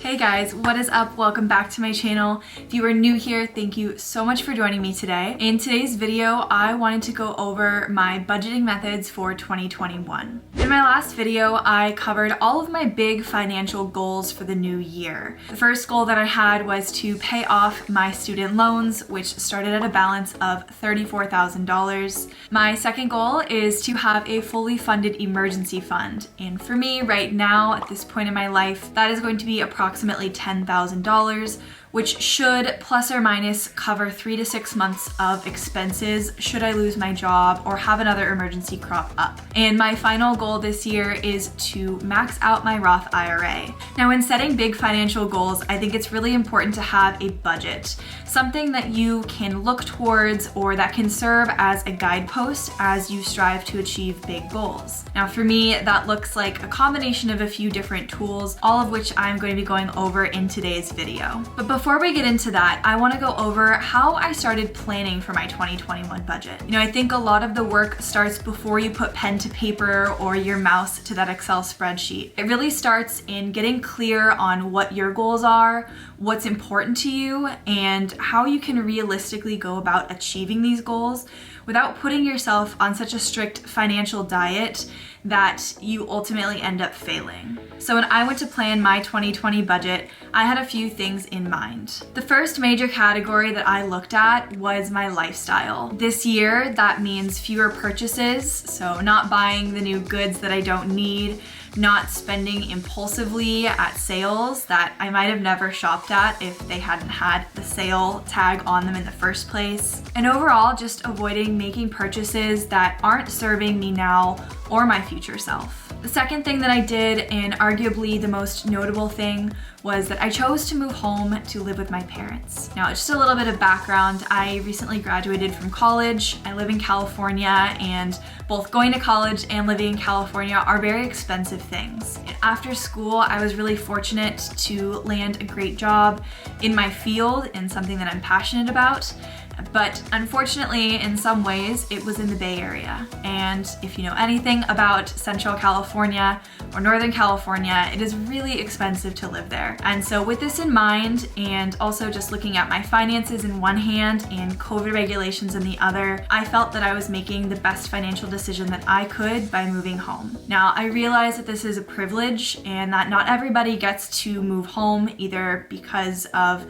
Hey guys, what is up? Welcome back to my channel. If you are new here, thank you so much for joining me today. In today's video, I wanted to go over my budgeting methods for 2021. In my last video, I covered all of my big financial goals for the new year. The first goal that I had was to pay off my student loans, which started at a balance of $34,000. My second goal is to have a fully funded emergency fund. And for me right now, at this point in my life, that is going to be approximately $10,000, which should plus or minus cover 3 to 6 months of expenses should I lose my job or have another emergency crop up. And my final goal this year is to max out my Roth IRA. Now, when setting big financial goals, I think it's really important to have a budget, something that you can look towards or that can serve as a guidepost as you strive to achieve big goals. Now, for me, that looks like a combination of a few different tools, all of which I'm going to be going over in today's video. But before we get into that, I want to go over how I started planning for my 2021 budget. I think a lot of the work starts before you put pen to paper or your mouse to that Excel spreadsheet. It really starts in getting clear on what your goals are, what's important to you, and how you can realistically go about achieving these goals without putting yourself on such a strict financial diet that you ultimately end up failing. So when I went to plan my 2020 budget, I had a few things in mind. The first major category that I looked at was my lifestyle. This year, that means fewer purchases, so not buying the new goods that I don't need, not spending impulsively at sales that I might have never shopped at if they hadn't had the sale tag on them in the first place. And overall, just avoiding making purchases that aren't serving me now or my future self. The second thing that I did, and arguably the most notable thing, was that I chose to move home to live with my parents. Now, just a little bit of background. I recently graduated from college. I live in California, and both going to college and living in California are very expensive things. And after school, I was really fortunate to land a great job in my field in something that I'm passionate about. But unfortunately, in some ways, it was in the Bay Area. And if you know anything about Central California or Northern California, it is really expensive to live there. And so with this in mind, and also just looking at my finances in one hand and COVID regulations in the other, I felt that I was making the best financial decision that I could by moving home. Now, I realize that this is a privilege and that not everybody gets to move home either because of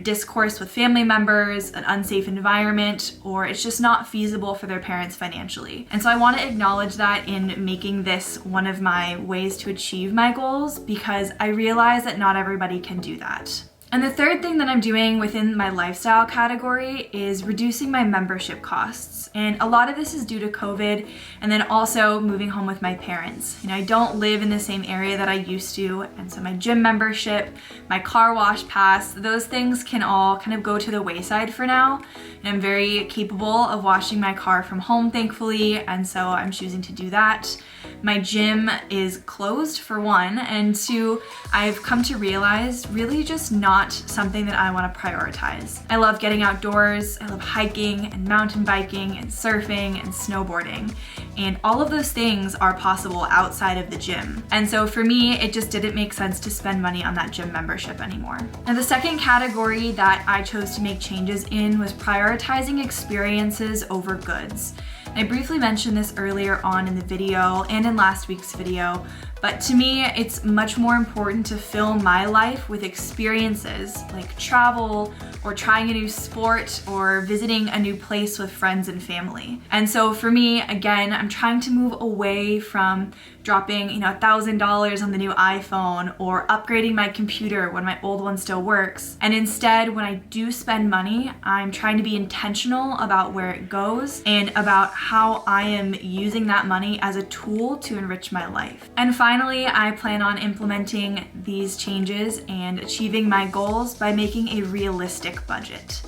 discourse with family members, an unsafe environment, or it's just not feasible for their parents financially. And so I want to acknowledge that in making this one of my ways to achieve my goals, because I realize that not everybody can do that. And the third thing that I'm doing within my lifestyle category is reducing my membership costs. And a lot of this is due to COVID and then also moving home with my parents. I don't live in the same area that I used to, and so my gym membership, my car wash pass, those things can all kind of go to the wayside for now. And I'm very capable of washing my car from home, thankfully, and so I'm choosing to do that. My gym is closed for one, and two, I've come to realize really just not something that I want to prioritize. I love getting outdoors, I love hiking and mountain biking and surfing and snowboarding, and all of those things are possible outside of the gym. And so for me, it just didn't make sense to spend money on that gym membership anymore. Now, the second category that I chose to make changes in was prioritizing experiences over goods. I briefly mentioned this earlier on in the video and in last week's video, but to me, it's much more important to fill my life with experiences like travel or trying a new sport or visiting a new place with friends and family. And so for me, again, I'm trying to move away from dropping $1,000 on the new iPhone or upgrading my computer when my old one still works. And instead, when I do spend money, I'm trying to be intentional about where it goes and about how I am using that money as a tool to enrich my life. And finally, I plan on implementing these changes and achieving my goals by making a realistic budget.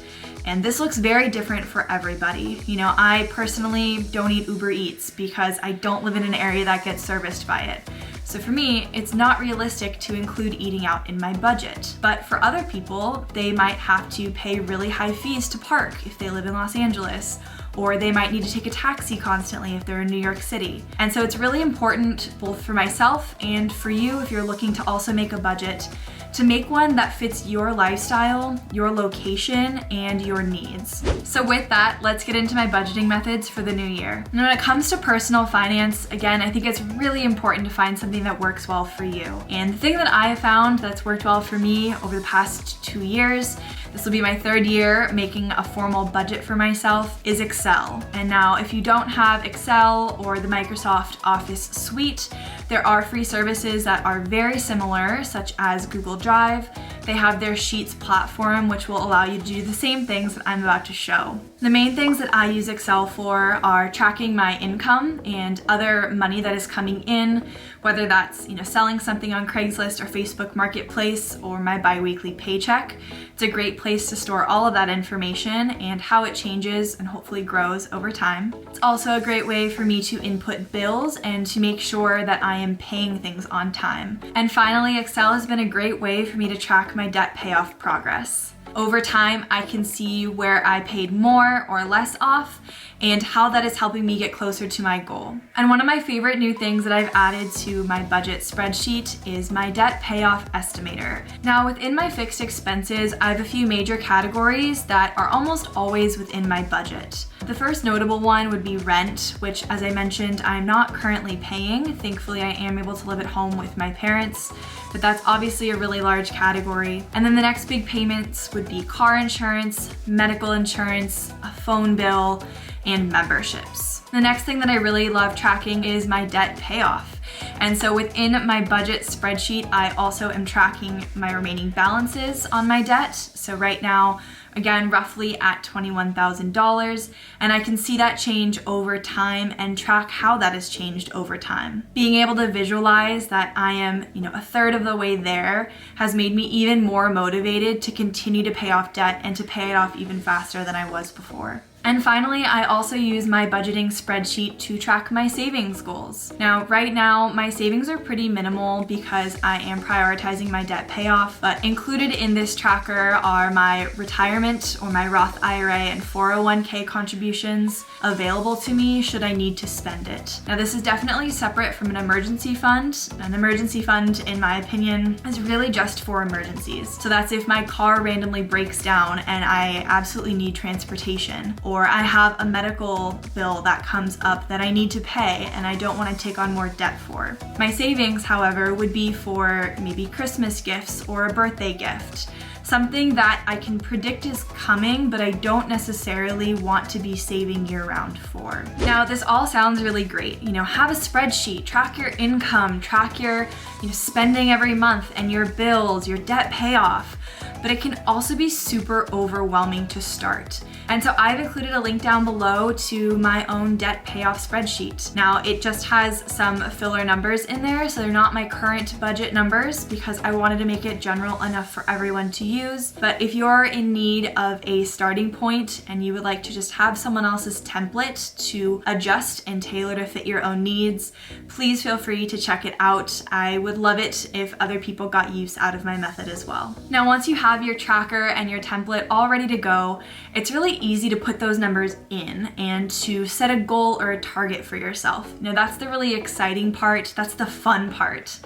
And this looks very different for everybody. I personally don't eat Uber Eats because I don't live in an area that gets serviced by it. So for me, it's not realistic to include eating out in my budget. But for other people, they might have to pay really high fees to park if they live in Los Angeles, or they might need to take a taxi constantly if they're in New York City. And so it's really important, both for myself and for you, if you're looking to also make a budget, to make one that fits your lifestyle, your location, and your needs. So with that, let's get into my budgeting methods for the new year. And when it comes to personal finance, again, I think it's really important to find something that works well for you. And the thing that I have found that's worked well for me over the past 2 years, this will be my 3rd year making a formal budget for myself, is Excel. And now if you don't have Excel or the Microsoft Office suite, there are free services that are very similar, such as Google Drive. They have their Sheets platform, which will allow you to do the same things that I'm about to show. The main things that I use Excel for are tracking my income and other money that is coming in, whether that's selling something on Craigslist or Facebook Marketplace or my bi-weekly paycheck. It's a great place to store all of that information and how it changes and hopefully grows over time. It's also a great way for me to input bills and to make sure that I am paying things on time. And finally, Excel has been a great way for me to track my debt payoff progress. Over time, I can see where I paid more or less off and how that is helping me get closer to my goal. And one of my favorite new things that I've added to my budget spreadsheet is my debt payoff estimator. Now, within my fixed expenses, I have a few major categories that are almost always within my budget. The first notable one would be rent, which, as I mentioned, I'm not currently paying. Thankfully, I am able to live at home with my parents, but that's obviously a really large category. And then the next big payments would be car insurance, medical insurance, a phone bill, and memberships. The next thing that I really love tracking is my debt payoff. And so within my budget spreadsheet, I also am tracking my remaining balances on my debt. So right now, again, roughly at $21,000, and I can see that change over time and track how that has changed over time. Being able to visualize that I am, a third of the way there has made me even more motivated to continue to pay off debt and to pay it off even faster than I was before. And finally, I also use my budgeting spreadsheet to track my savings goals. Now, right now, my savings are pretty minimal because I am prioritizing my debt payoff, but included in this tracker are my retirement or my Roth IRA and 401k contributions available to me should I need to spend it. Now, this is definitely separate from an emergency fund. An emergency fund, in my opinion, is really just for emergencies. So that's if my car randomly breaks down and I absolutely need transportation, or I have a medical bill that comes up that I need to pay and I don't want to take on more debt for. My savings, however, would be for maybe Christmas gifts or a birthday gift. Something that I can predict is coming, but I don't necessarily want to be saving year-round for. Now, this all sounds really great. Have a spreadsheet, track your income, track your spending every month and your bills, your debt payoff. But it can also be super overwhelming to start. And so I've included a link down below to my own debt payoff spreadsheet. Now, it just has some filler numbers in there, so they're not my current budget numbers because I wanted to make it general enough for everyone to use. But if you're in need of a starting point and you would like to just have someone else's template to adjust and tailor to fit your own needs, please feel free to check it out. I would love it if other people got use out of my method as well. Now, once you have your tracker and your template all ready to go, it's really easy to put those numbers in and to set a goal or a target for yourself. Now, that's the really exciting part. That's the fun part.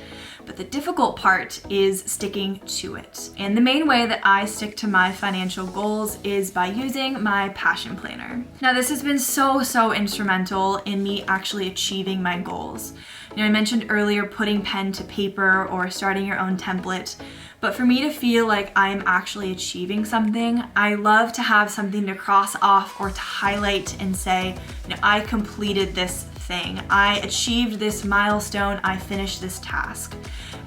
But the difficult part is sticking to it. And the main way that I stick to my financial goals is by using my passion planner. Now, this has been so instrumental in me actually achieving my goals. I mentioned earlier putting pen to paper or starting your own template. But for me to feel like I'm actually achieving something, I love to have something to cross off or to highlight and say, I completed this thing. I achieved this milestone. I finished this task.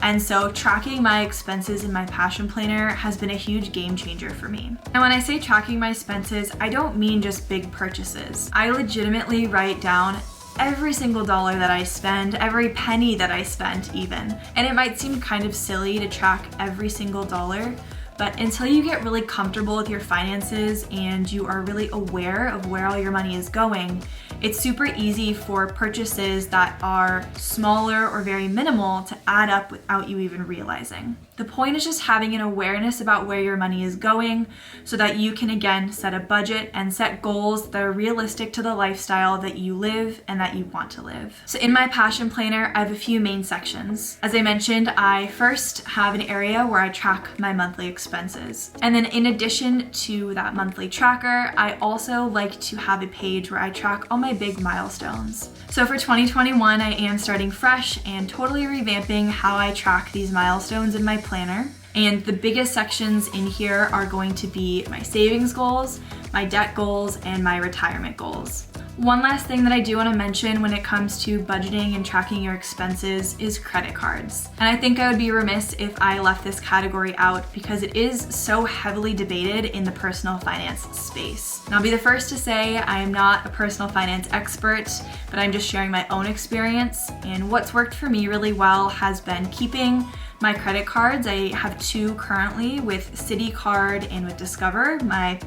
And so tracking my expenses in my passion planner has been a huge game changer for me. And when I say tracking my expenses, I don't mean just big purchases. I legitimately write down every single dollar that I spend, every penny that I spent even. And it might seem kind of silly to track every single dollar, but until you get really comfortable with your finances and you are really aware of where all your money is going, it's super easy for purchases that are smaller or very minimal to add up without you even realizing. The The point is just having an awareness about where your money is going so that you can again set a budget and set goals that are realistic to the lifestyle that you live and that you want to live. So in my passion planner, I have a few main sections. As I mentioned, I first have an area where I track my monthly expenses. And then in addition to that monthly tracker, I also like to have a page where I track all my big milestones. So for 2021, I am starting fresh and totally revamping how I track these milestones in my planner. And the biggest sections in here are going to be my savings goals, my debt goals, and my retirement goals. One last thing that I do want to mention when it comes to budgeting and tracking your expenses is credit cards. And I think I would be remiss if I left this category out because it is so heavily debated in the personal finance space. And I'll be the first to say I am not a personal finance expert, but I'm just sharing my own experience. And what's worked for me really well has been keeping my credit cards. I have two currently with Citi card and with Discover, my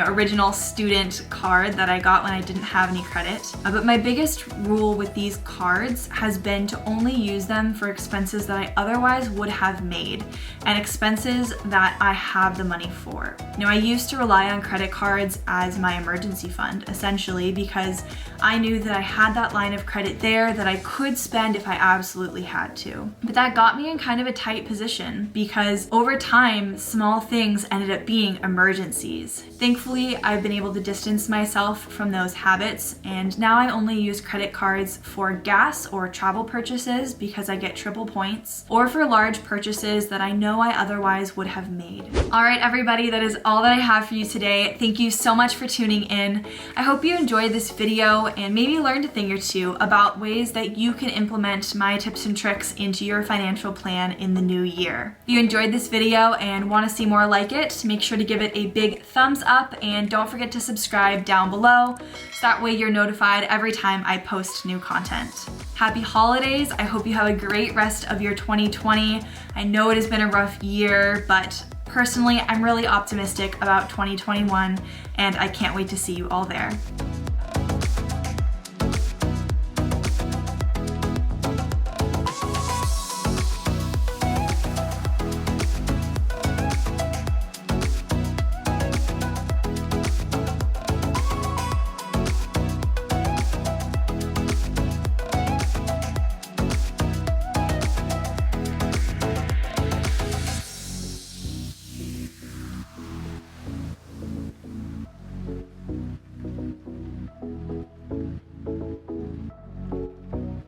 original student card that I got when I didn't have any credit. But my biggest rule with these cards has been to only use them for expenses that I otherwise would have made and expenses that I have the money for. I used to rely on credit cards as my emergency fund, essentially, because I knew that I had that line of credit there that I could spend if I absolutely had to. But that got me in kind of a tight position because over time, small things ended up being emergencies. Thankfully, I've been able to distance myself from those habits, and now I only use credit cards for gas or travel purchases because I get triple points, or for large purchases that I know I otherwise would have made. All right, everybody, that is all that I have for you today. Thank you so much for tuning in. I hope you enjoyed this video and maybe learned a thing or two about ways that you can implement my tips and tricks into your financial plan in the new year. If you enjoyed this video and want to see more like it, make sure to give it a big thumbs up and don't forget to subscribe down below so that way you're notified every time I post new content. Happy holidays. I hope you have a great rest of your 2020. I know it has been a rough year, but personally, I'm really optimistic about 2021 and I can't wait to see you all there.